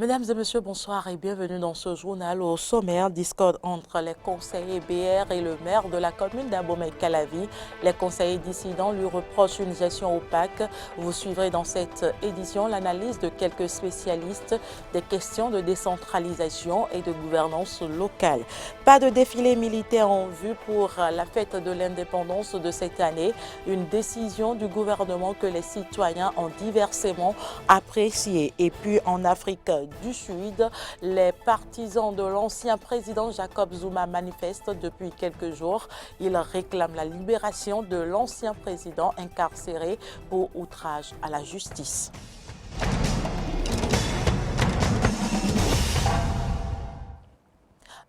Mesdames et messieurs, bonsoir et bienvenue dans ce journal. Au sommaire, discorde entre les conseillers BR et le maire de la commune d'Abomey-Calavi. Les conseillers dissidents lui reprochent une gestion opaque. Vous suivrez dans cette édition l'analyse de quelques spécialistes des questions de décentralisation et de gouvernance locale. Pas de défilé militaire en vue pour la fête de l'indépendance de cette année. Une décision du gouvernement que les citoyens ont diversement appréciée. Et puis en Afrique du Sud, les partisans de l'ancien président Jacob Zuma manifestent depuis quelques jours. Ils réclament la libération de l'ancien président incarcéré pour outrage à la justice.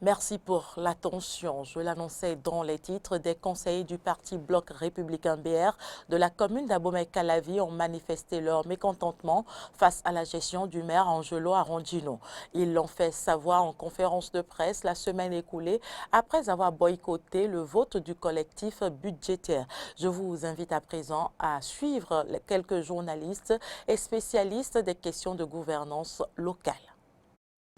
Merci pour l'attention. Je l'annonçais dans les titres. Des conseillers du parti Bloc républicain BR de la commune d'Abomey-Calavi ont manifesté leur mécontentement face à la gestion du maire Angelo Arondino. Ils l'ont fait savoir en conférence de presse la semaine écoulée après avoir boycotté le vote du collectif budgétaire. Je vous invite à présent à suivre quelques journalistes et spécialistes des questions de gouvernance locale.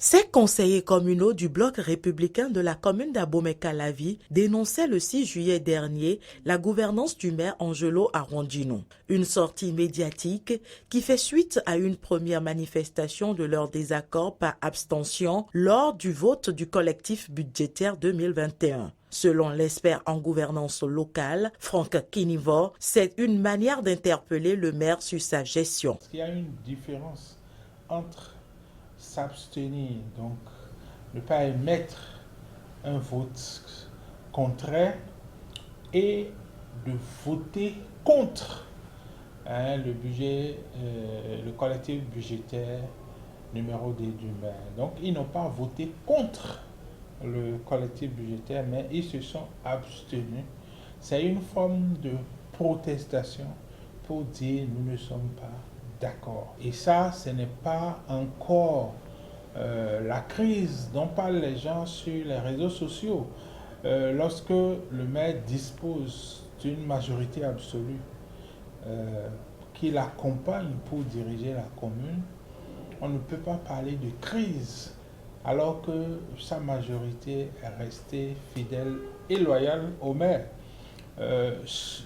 Ces conseillers communaux du bloc républicain de la commune d'Abomey-Calavi dénonçaient le 6 juillet dernier la gouvernance du maire Angelo Arondino. Une sortie médiatique qui fait suite à une première manifestation de leur désaccord par abstention lors du vote du collectif budgétaire 2021. Selon l'expert en gouvernance locale, Franck Kinivor, c'est une manière d'interpeller le maire sur sa gestion. Il y a une différence entre s'abstenir, donc ne pas émettre un vote contraire, et de voter contre le budget, le collectif budgétaire numéro 2 du maire. Donc ils n'ont pas voté contre le collectif budgétaire, mais ils se sont abstenus. C'est une forme de protestation pour dire nous ne sommes pas d'accord. Et ça, ce n'est pas encore la crise dont parlent les gens sur les réseaux sociaux. Lorsque le maire dispose d'une majorité absolue qui l'accompagne pour diriger la commune, on ne peut pas parler de crise alors que sa majorité est restée fidèle et loyale au maire.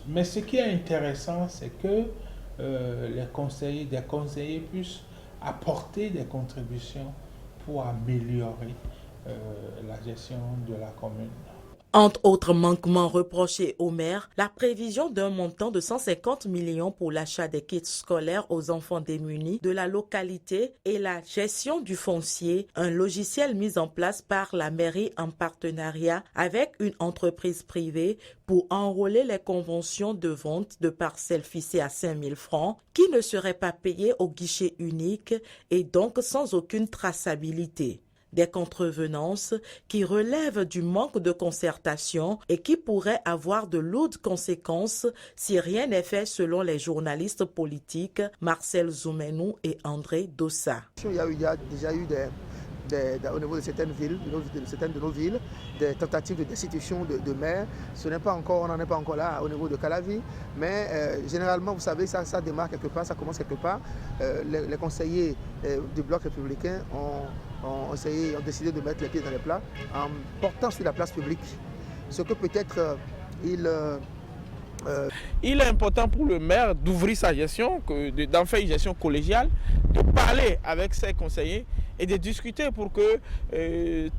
Mais ce qui est intéressant, c'est que des conseillers puissent apporter des contributions pour améliorer la gestion de la commune. Entre autres manquements reprochés au maire, la prévision d'un montant de 150 millions pour l'achat des kits scolaires aux enfants démunis de la localité et la gestion du foncier, un logiciel mis en place par la mairie en partenariat avec une entreprise privée pour enrôler les conventions de vente de parcelles fixées à 5 000 francs qui ne seraient pas payées au guichet unique et donc sans aucune traçabilité. Des contrevenances qui relèvent du manque de concertation et qui pourraient avoir de lourdes conséquences si rien n'est fait selon les journalistes politiques Marcel Zoumenou et André Dossa. Il y a déjà eu au niveau de certaines villes, certaines de nos villes, des tentatives de destitution de maires. On n'en est pas encore là au niveau de Calavi, mais généralement, vous savez, ça démarre quelque part, ça commence quelque part. Les conseillers du bloc républicain ont décidé de mettre les pieds dans les plats en portant sur la place publique ce que peut-être il est important pour le maire d'ouvrir sa gestion, d'en faire une gestion collégiale, de parler avec ses conseillers et de discuter pour que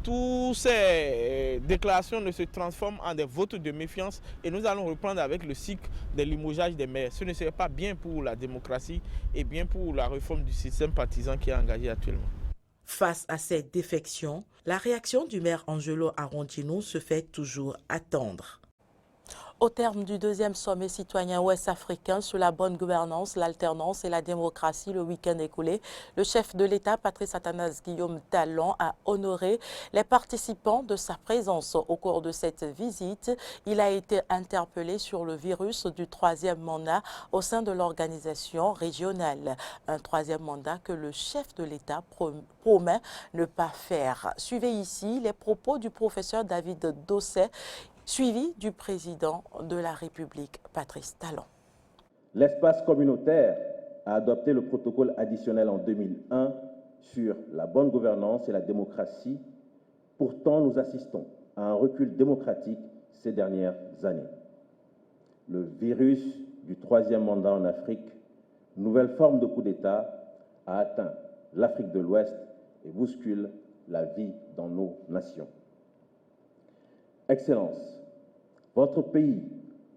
toutes ces déclarations ne se transforment en des votes de méfiance. Et nous allons reprendre avec le cycle de limogeage des maires. Ce ne serait pas bien pour la démocratie et bien pour la réforme du système partisan qui est engagé actuellement. Face à cette défection, la réaction du maire Angelo Arondino se fait toujours attendre. Au terme du deuxième sommet citoyen ouest-africain sur la bonne gouvernance, l'alternance et la démocratie le week-end écoulé, le chef de l'État, Patrice Athanase Guillaume Talon, a honoré les participants de sa présence. Au cours de cette visite, il a été interpellé sur le virus du troisième mandat au sein de l'organisation régionale. Un troisième mandat que le chef de l'État promet ne pas faire. Suivez ici les propos du professeur David Dosset, suivi du président de la République, Patrice Talon. L'espace communautaire a adopté le protocole additionnel en 2001 sur la bonne gouvernance et la démocratie. Pourtant, nous assistons à un recul démocratique ces dernières années. Le virus du troisième mandat en Afrique, nouvelle forme de coup d'État, a atteint l'Afrique de l'Ouest et bouscule la vie dans nos nations. Excellence, votre pays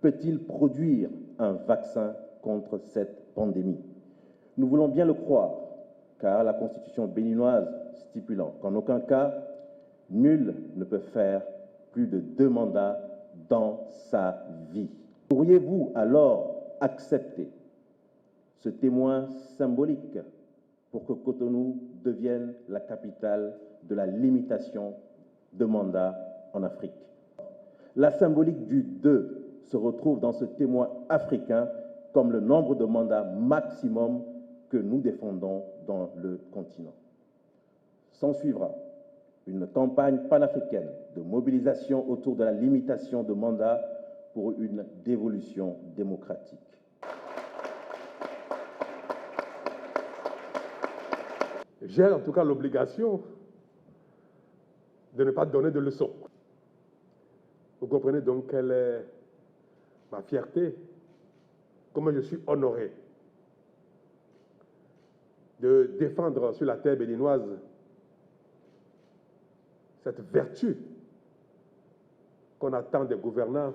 peut-il produire un vaccin contre cette pandémie? Nous voulons bien le croire, car la Constitution béninoise stipulant qu'en aucun cas, nul ne peut faire plus de 2 mandats dans sa vie. Pourriez-vous alors accepter ce témoin symbolique pour que Cotonou devienne la capitale de la limitation de mandats en Afrique? La symbolique du 2 se retrouve dans ce témoin africain comme le nombre de mandats maximum que nous défendons dans le continent. S'en suivra une campagne panafricaine de mobilisation autour de la limitation de mandats pour une dévolution démocratique. J'ai en tout cas l'obligation de ne pas donner de leçons. Vous comprenez donc quelle est ma fierté, comment je suis honoré de défendre sur la terre béninoise cette vertu qu'on attend des gouvernants,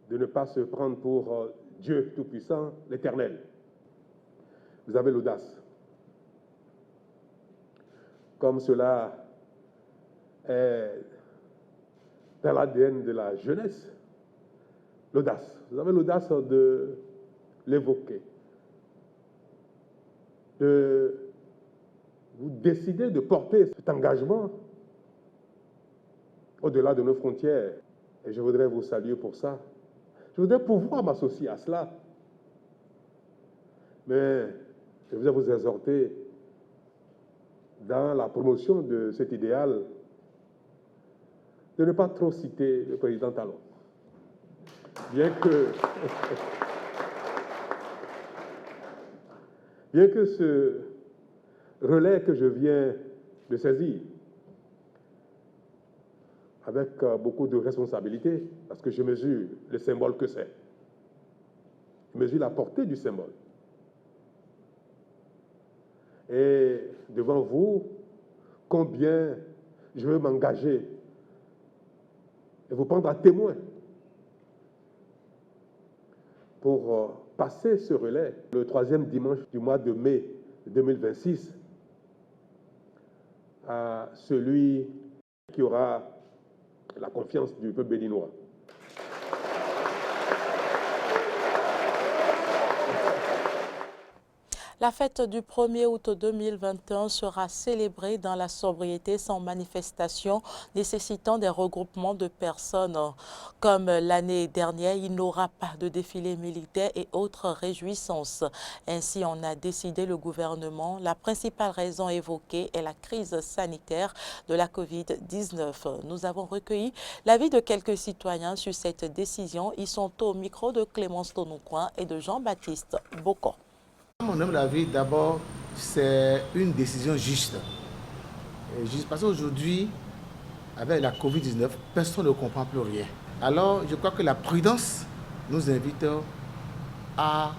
de ne pas se prendre pour Dieu Tout-Puissant, l'Éternel. Vous avez l'audace. Comme cela est dans l'ADN de la jeunesse, l'audace. Vous avez l'audace de l'évoquer, de vous décider de porter cet engagement au-delà de nos frontières. Et je voudrais vous saluer pour ça. Je voudrais pouvoir m'associer à cela. Mais je voudrais vous exhorter dans la promotion de cet idéal de ne pas trop citer le président Talon. Bien que ce relais que je viens de saisir avec beaucoup de responsabilité, parce que je mesure le symbole que c'est. Je mesure la portée du symbole. Et devant vous, combien je veux m'engager et vous prendre à témoin pour passer ce relais le 3e dimanche du mois de mai 2026 à celui qui aura la confiance du peuple béninois. La fête du 1er août 2021 sera célébrée dans la sobriété sans manifestation nécessitant des regroupements de personnes. Comme l'année dernière, il n'aura pas de défilé militaire et autres réjouissances. Ainsi en a décidé le gouvernement. La principale raison évoquée est la crise sanitaire de la Covid-19. Nous avons recueilli l'avis de quelques citoyens sur cette décision. Ils sont au micro de Clémence Tonoucoin et de Jean-Baptiste Bocon. Mon humble avis, d'abord, c'est une décision juste. Juste parce qu'aujourd'hui, avec la Covid-19, personne ne comprend plus rien. Alors, je crois que la prudence nous invite à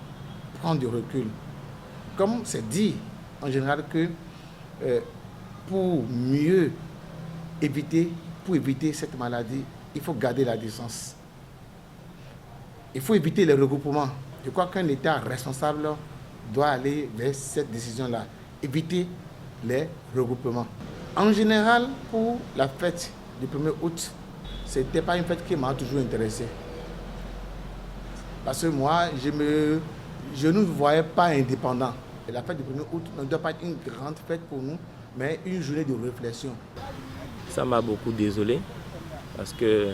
prendre du recul. Comme c'est dit en général que pour mieux éviter cette maladie, il faut garder la distance. Il faut éviter les regroupements. Je crois qu'un État responsable doit aller vers cette décision-là, éviter les regroupements. En général, pour la fête du 1er août, ce n'était pas une fête qui m'a toujours intéressé. Parce que moi, je ne me voyais pas indépendant. Et la fête du 1er août ne doit pas être une grande fête pour nous, mais une journée de réflexion. Ça m'a beaucoup désolé, parce que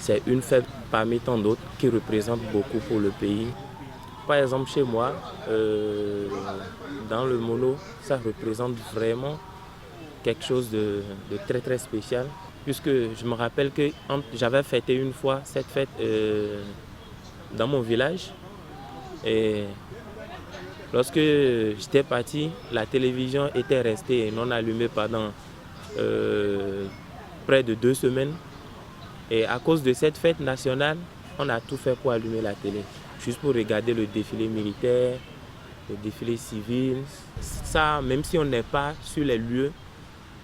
c'est une fête parmi tant d'autres qui représente beaucoup pour le pays. Par exemple, chez moi, dans le Mono, ça représente vraiment quelque chose de très très spécial. Puisque je me rappelle que j'avais fêté une fois cette fête dans mon village. Et Lorsque j'étais parti, la télévision était restée non allumée pendant près de 2 semaines. Et à cause de cette fête nationale, on a tout fait pour allumer la télé, juste pour regarder le défilé militaire, le défilé civil. Ça, même si on n'est pas sur les lieux,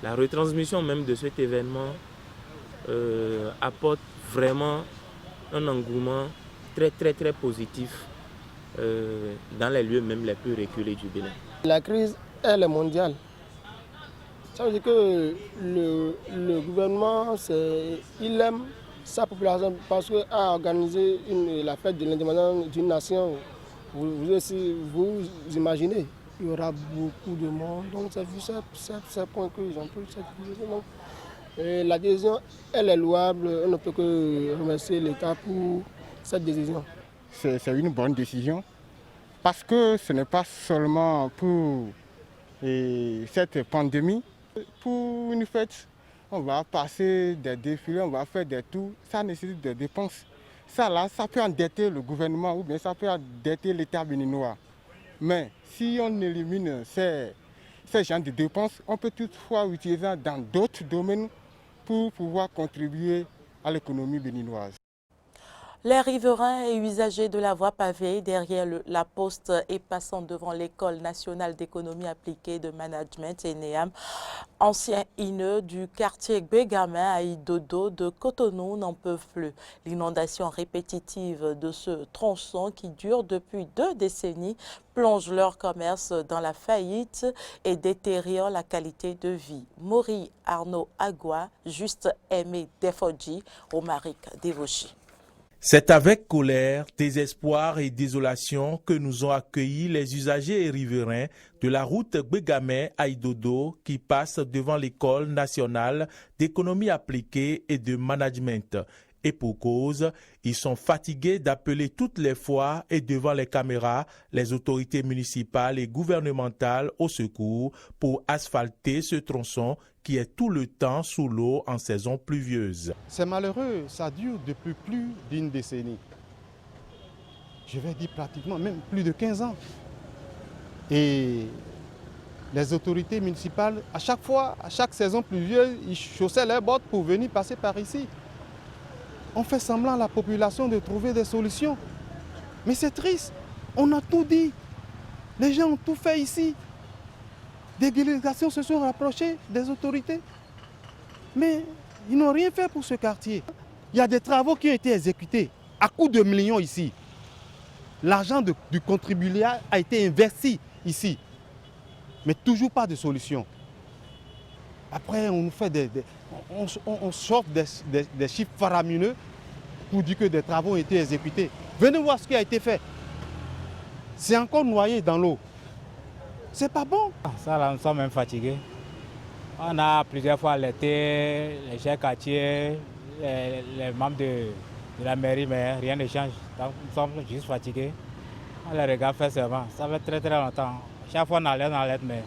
la retransmission même de cet événement apporte vraiment un engouement très positif dans les lieux même les plus reculés du Bénin. La crise, elle est mondiale. Ça veut dire que le gouvernement, il aime sa population parce qu'à organiser la fête de l'indépendance d'une nation, vous imaginez, il y aura beaucoup de monde. Donc c'est vu ce point que j'en peux cette décision. L'adhésion, elle est louable. On ne peut que remercier l'État pour cette décision. C'est une bonne décision parce que ce n'est pas seulement pour cette pandémie. Pour une fête, on va passer des défilés, on va faire des tours. Ça nécessite des dépenses. Ça peut endetter le gouvernement ou bien ça peut endetter l'État béninois. Mais si on élimine ces genres de dépenses, on peut toutefois utiliser dans d'autres domaines pour pouvoir contribuer à l'économie béninoise. Les riverains et usagers de la voie pavée derrière la poste et passant devant l'École nationale d'économie appliquée de management ENEAM, ancien INE du quartier Gbegamin à Idodo de Cotonou, n'en peuvent plus. L'inondation répétitive de ce tronçon qui dure depuis 2 décennies plonge leur commerce dans la faillite et détériore la qualité de vie. Maury Arnaud Agua, Juste Aimé Defodji, Romaric Devochi. C'est avec colère, désespoir et désolation que nous ont accueillis les usagers et riverains de la route Gbegamin à Idodo qui passe devant l'École nationale d'économie appliquée et de management. Et pour cause, ils sont fatigués d'appeler toutes les fois et devant les caméras les autorités municipales et gouvernementales au secours pour asphalter ce tronçon qui est tout le temps sous l'eau en saison pluvieuse. C'est malheureux, ça dure depuis plus d'1 décennie. Je vais dire pratiquement même plus de 15 ans. Et les autorités municipales, à chaque fois, à chaque saison pluvieuse, ils chaussaient leurs bottes pour venir passer par ici. On fait semblant à la population de trouver des solutions. Mais c'est triste, on a tout dit. Les gens ont tout fait ici. Des délégations se sont rapprochées des autorités. Mais ils n'ont rien fait pour ce quartier. Il y a des travaux qui ont été exécutés à coût de millions ici. L'argent du contribuable a été investi ici. Mais toujours pas de solution. Après, on nous fait on sort des chiffres faramineux pour dire que des travaux ont été exécutés. Venez voir ce qui a été fait. C'est encore noyé dans l'eau. C'est pas bon. Ça, là, nous sommes même fatigués. On a plusieurs fois alerté les chefs quartiers, les membres de la mairie, mais rien ne change. Donc, nous sommes juste fatigués. On les regarde faire seulement. Ça fait très longtemps. Chaque fois on alerte, mais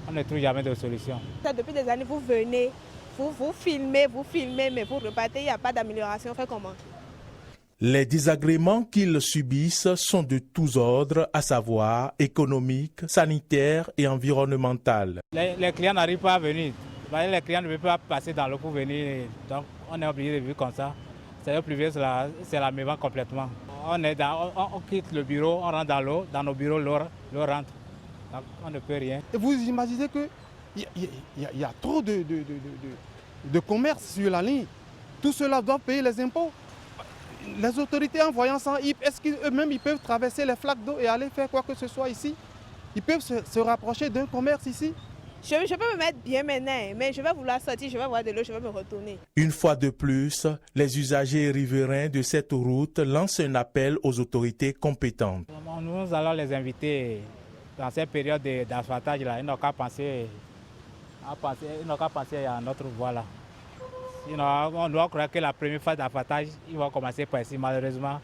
on ne trouve jamais de solution. Depuis des années, vous venez, vous filmez, mais vous repartez, il n'y a pas d'amélioration. On fait comment? Les désagréments qu'ils subissent sont de tous ordres, à savoir économiques, sanitaires et environnementaux. Les clients n'arrivent pas à venir. Les clients ne peuvent pas passer dans l'eau pour venir. Donc on est obligé de vivre comme ça. C'est pluvieuse, c'est la mévente complètement. On quitte le bureau, on rentre dans l'eau. Dans nos bureaux, l'eau rentre. Donc on ne peut rien. Et vous imaginez qu'il y a trop de commerce sur la ligne. Tout cela doit payer les impôts. Les autorités, en voyant ça, est-ce qu'eux-mêmes ils peuvent traverser les flaques d'eau et aller faire quoi que ce soit ici? Ils peuvent se rapprocher d'un commerce ici? Je peux me mettre bien maintenant, mais je vais vouloir sortir, je vais voir de l'eau, je vais me retourner. Une fois de plus, les usagers et riverains de cette route lancent un appel aux autorités compétentes. Nous allons les inviter dans cette période d'asphaltage, ils n'ont qu'à penser à notre voie là. Sinon, on doit croire que la première phase d'asphaltage, ils vont commencer par ici. Malheureusement,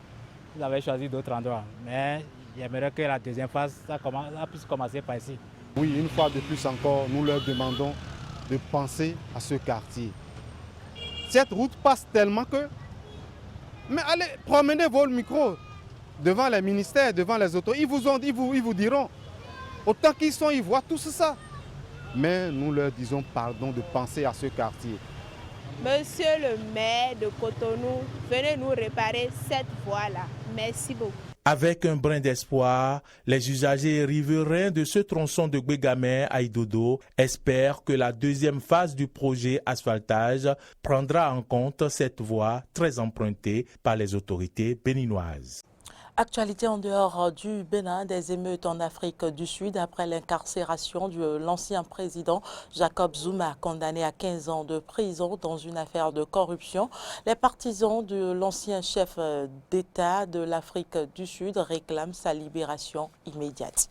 ils avaient choisi d'autres endroits. Mais j'aimerais que la deuxième phase, ça puisse commencer par ici. Oui, une fois de plus encore, nous leur demandons de penser à ce quartier. Cette route passe tellement que... Mais allez, promenez vos micros devant les ministères, devant les autorités. Ils vous diront. Autant qu'ils sont, ils voient tout ça. Mais nous leur disons pardon de penser à ce quartier. Monsieur le maire de Cotonou, venez nous réparer cette voie-là. Merci beaucoup. Avec un brin d'espoir, les usagers et riverains de ce tronçon de Gbégamé à Idodo espèrent que la deuxième phase du projet asphaltage prendra en compte cette voie très empruntée par les autorités béninoises. Actualité en dehors du Bénin, des émeutes en Afrique du Sud après l'incarcération de l'ancien président Jacob Zuma, condamné à 15 ans de prison dans une affaire de corruption. Les partisans de l'ancien chef d'État de l'Afrique du Sud réclament sa libération immédiate.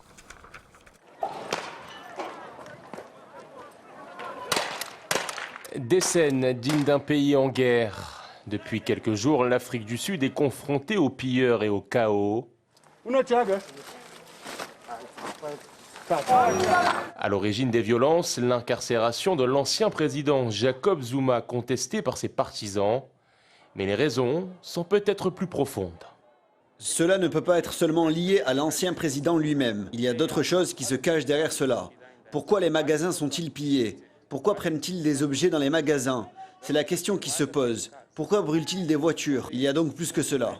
Des scènes dignes d'un pays en guerre. Depuis quelques jours, l'Afrique du Sud est confrontée aux pilleurs et au chaos. À l'origine des violences, l'incarcération de l'ancien président Jacob Zuma, contestée par ses partisans. Mais les raisons sont peut-être plus profondes. Cela ne peut pas être seulement lié à l'ancien président lui-même. Il y a d'autres choses qui se cachent derrière cela. Pourquoi les magasins sont-ils pillés? Pourquoi prennent-ils des objets dans les magasins? C'est la question qui se pose. Pourquoi brûlent-ils des voitures? Il y a donc plus que cela.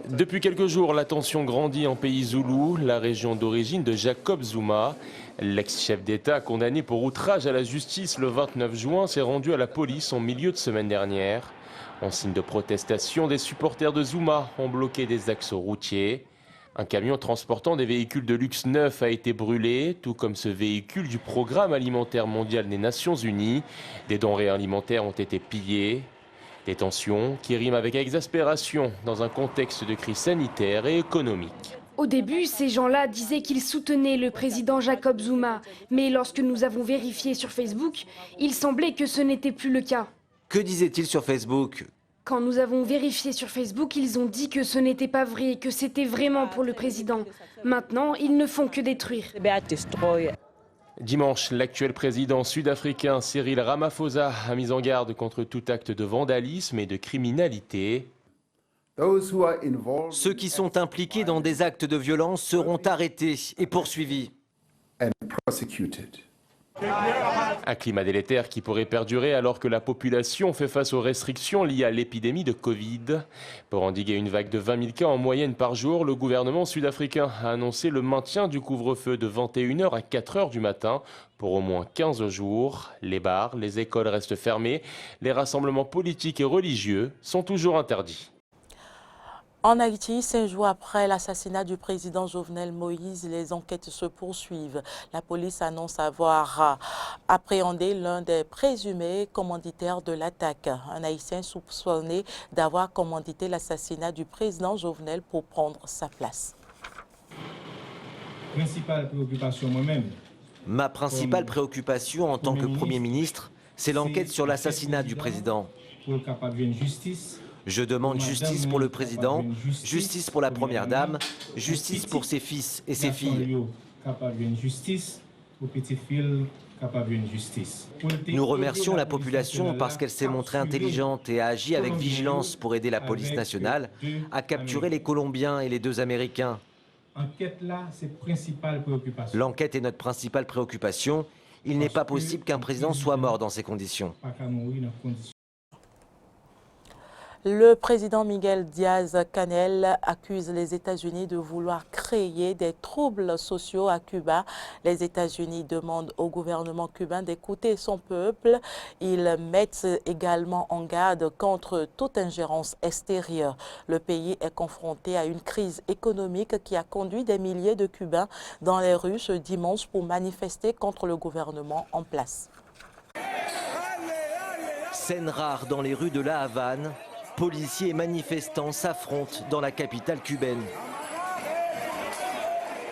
Depuis quelques jours, la tension grandit en pays zoulou, la région d'origine de Jacob Zuma. L'ex-chef d'État, condamné pour outrage à la justice le 29 juin, s'est rendu à la police en milieu de semaine dernière. En signe de protestation, des supporters de Zuma ont bloqué des axes routiers. Un camion transportant des véhicules de luxe neufs a été brûlé, tout comme ce véhicule du Programme alimentaire mondial des Nations Unies. Des denrées alimentaires ont été pillées. Des tensions qui riment avec exaspération dans un contexte de crise sanitaire et économique. Au début, ces gens-là disaient qu'ils soutenaient le président Jacob Zuma. Mais lorsque nous avons vérifié sur Facebook, il semblait que ce n'était plus le cas. Que disait-il sur Facebook ? Quand nous avons vérifié sur Facebook, ils ont dit que ce n'était pas vrai, que c'était vraiment pour le président. Maintenant, ils ne font que détruire. Dimanche, l'actuel président sud-africain Cyril Ramaphosa a mis en garde contre tout acte de vandalisme et de criminalité. Ceux qui sont impliqués dans des actes de violence seront arrêtés et poursuivis. Un climat délétère qui pourrait perdurer alors que la population fait face aux restrictions liées à l'épidémie de Covid. Pour endiguer une vague de 20 000 cas en moyenne par jour, le gouvernement sud-africain a annoncé le maintien du couvre-feu de 21h à 4h du matin pour au moins 15 jours. Les bars, les écoles restent fermées. Les rassemblements politiques et religieux sont toujours interdits. En Haïti, 5 jours après l'assassinat du président Jovenel Moïse, les enquêtes se poursuivent. La police annonce avoir appréhendé l'un des présumés commanditaires de l'attaque. Un Haïtien soupçonné d'avoir commandité l'assassinat du président Jovenel pour prendre sa place. Principale préoccupation moi-même. Ma principale préoccupation en tant que Premier ministre, c'est l'enquête sur l'assassinat du président. Pour capable une justice. Je demande justice pour le président, justice pour la première dame, justice pour ses fils et ses filles. Nous remercions la population parce qu'elle s'est montrée intelligente et a agi avec vigilance pour aider la police nationale à capturer les Colombiens et les 2 Américains. L'enquête est notre principale préoccupation. Il n'est pas possible qu'un président soit mort dans ces conditions. Le président Miguel Díaz-Canel accuse les États-Unis de vouloir créer des troubles sociaux à Cuba. Les États-Unis demandent au gouvernement cubain d'écouter son peuple. Ils mettent également en garde contre toute ingérence extérieure. Le pays est confronté à une crise économique qui a conduit des milliers de Cubains dans les rues ce dimanche pour manifester contre le gouvernement en place. Scène rare dans les rues de La Havane. Policiers et manifestants s'affrontent dans la capitale cubaine.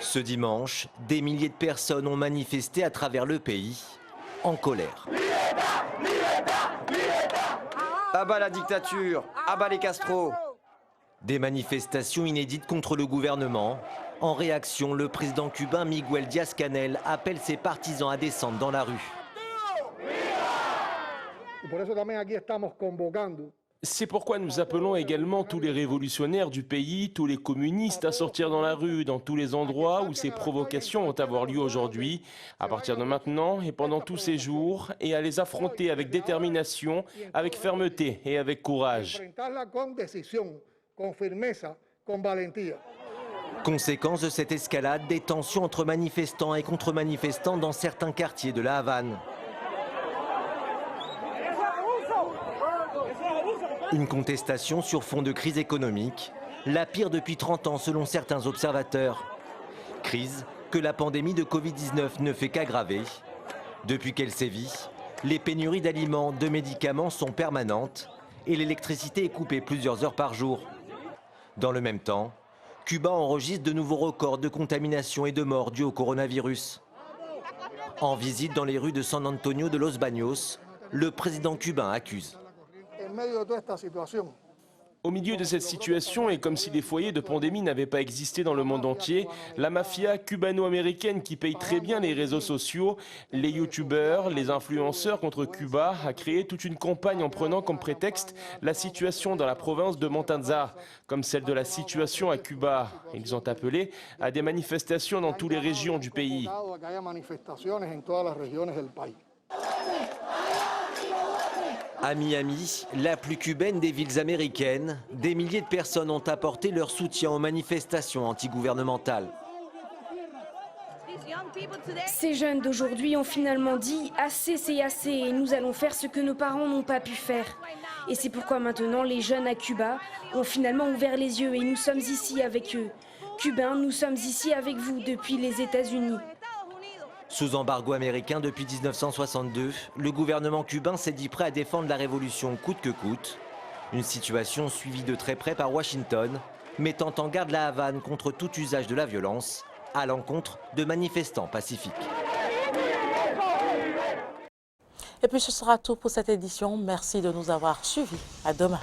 Ce dimanche, des milliers de personnes ont manifesté à travers le pays, en colère. À bas la dictature, à bas les Castro. Des manifestations inédites contre le gouvernement. En réaction, le président cubain Miguel Díaz-Canel appelle ses partisans à descendre dans la rue. C'est pourquoi nous appelons également tous les révolutionnaires du pays, tous les communistes à sortir dans la rue, dans tous les endroits où ces provocations vont avoir lieu aujourd'hui, à partir de maintenant et pendant tous ces jours, et à les affronter avec détermination, avec fermeté et avec courage. Conséquence de cette escalade, des tensions entre manifestants et contre-manifestants dans certains quartiers de la Havane. Une contestation sur fond de crise économique, la pire depuis 30 ans selon certains observateurs. Crise que la pandémie de Covid-19 ne fait qu'aggraver. Depuis qu'elle sévit, les pénuries d'aliments, de médicaments sont permanentes et l'électricité est coupée plusieurs heures par jour. Dans le même temps, Cuba enregistre de nouveaux records de contamination et de morts dus au coronavirus. En visite dans les rues de San Antonio de Los Baños, le président cubain accuse. Au milieu de cette situation, et comme si les foyers de pandémie n'avaient pas existé dans le monde entier, la mafia cubano-américaine qui paye très bien les réseaux sociaux, les youtubeurs, les influenceurs contre Cuba, a créé toute une campagne en prenant comme prétexte la situation dans la province de Matanzas, comme celle de la situation à Cuba. Ils ont appelé à des manifestations dans toutes les régions du pays. À Miami, la plus cubaine des villes américaines, des milliers de personnes ont apporté leur soutien aux manifestations antigouvernementales. Ces jeunes d'aujourd'hui ont finalement dit « assez, c'est assez et nous allons faire ce que nos parents n'ont pas pu faire ». Et c'est pourquoi maintenant les jeunes à Cuba ont finalement ouvert les yeux et nous sommes ici avec eux. Cubains, nous sommes ici avec vous depuis les États-Unis. Sous embargo américain depuis 1962, le gouvernement cubain s'est dit prêt à défendre la révolution coûte que coûte. Une situation suivie de très près par Washington, mettant en garde la Havane contre tout usage de la violence à l'encontre de manifestants pacifiques. Et puis ce sera tout pour cette édition. Merci de nous avoir suivis. À demain.